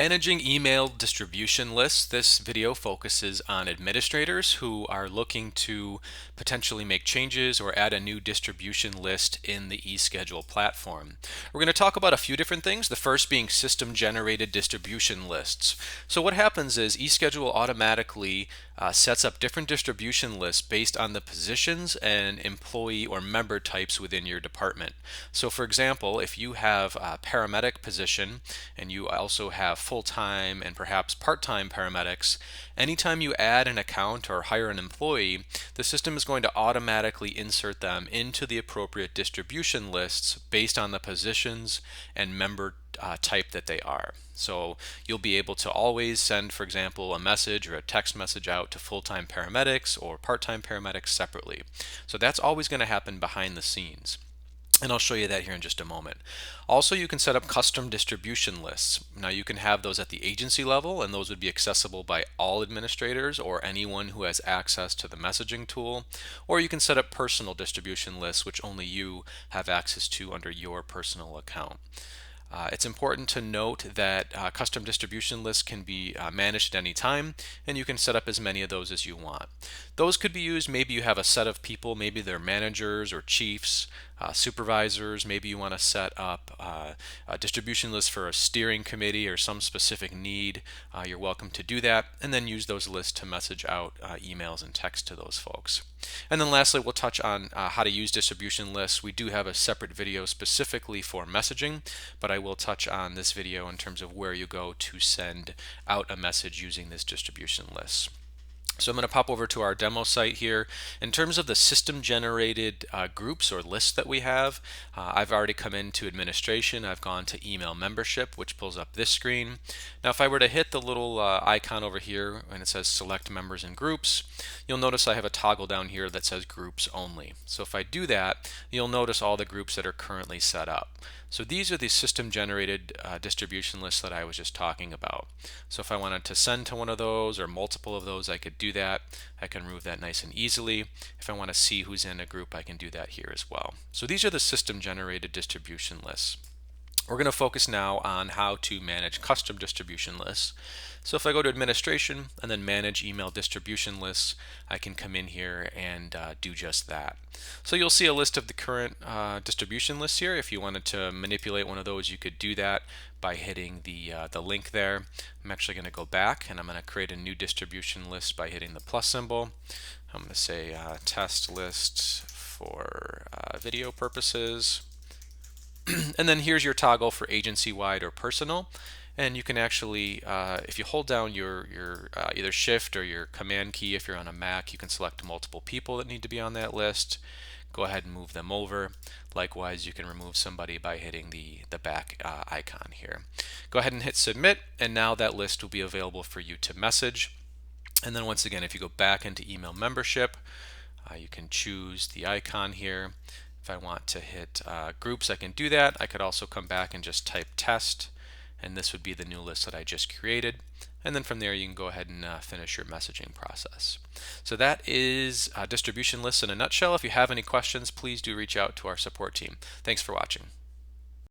Managing email distribution lists. This video focuses on administrators who are looking to potentially make changes or add a new distribution list in the eSchedule platform. We're going to talk about a few different things, the first being system-generated distribution lists. So what happens is eSchedule automatically sets up different distribution lists based on the positions and employee or member types within your department. So for example, if you have a paramedic position and you also have full-time and perhaps part-time paramedics, anytime you add an account or hire an employee, the system is going to automatically insert them into the appropriate distribution lists based on the positions and member type that they are. So you'll be able to always send, for example, a message or a text message out to full-time paramedics or part-time paramedics separately. So that's always going to happen behind the scenes. And I'll show you that here in just a moment. Also, you can set up custom distribution lists. Now you can have those at the agency level, and those would be accessible by all administrators or anyone who has access to the messaging tool. Or you can set up personal distribution lists, which only you have access to under your personal account. It's important to note that custom distribution lists can be managed at any time, and you can set up as many of those as you want. Those could be used, maybe you have a set of people, maybe they're managers or chiefs, supervisors, maybe you want to set up a distribution list for a steering committee or some specific need. You're welcome to do that, and then use those lists to message out emails and text to those folks. And then lastly, we'll touch on how to use distribution lists. We do have a separate video specifically for messaging, but I will touch on this video in terms of where you go to send out a message using this distribution list. So I'm going to pop over to our demo site here. In terms of the system-generated groups or lists that we have, I've already come into administration. I've gone to email membership, which pulls up this screen. Now if I were to hit the little icon over here and it says select members and groups, you'll notice I have a toggle down here that says groups only. So if I do that, you'll notice all the groups that are currently set up. So these are the system-generated distribution lists that I was just talking about. So if I wanted to send to one of those or multiple of those, I could do that. I can remove that nice and easily. If I want to see who's in a group, I can do that here as well. So these are the system-generated distribution lists. We're going to focus now on how to manage custom distribution lists. So if I go to administration and then manage email distribution lists, I can come in here and do just that. So you'll see a list of the current distribution lists here. If you wanted to manipulate one of those, you could do that by hitting the link there. I'm actually going to go back and I'm going to create a new distribution list by hitting the plus symbol. I'm going to say test list for video purposes. And then here's your toggle for agency-wide or personal. And you can actually, if you hold down your either shift or your command key, if you're on a Mac, you can select multiple people that need to be on that list. Go ahead and move them over. Likewise, you can remove somebody by hitting the back icon here. Go ahead and hit submit, and now that list will be available for you to message. And then once again, if you go back into email membership, you can choose the icon here. If I want to hit groups, I can do that. I could also come back and just type test, and this would be the new list that I just created. And then from there, you can go ahead and finish your messaging process. So that is distribution lists in a nutshell. If you have any questions, please do reach out to our support team. Thanks for watching.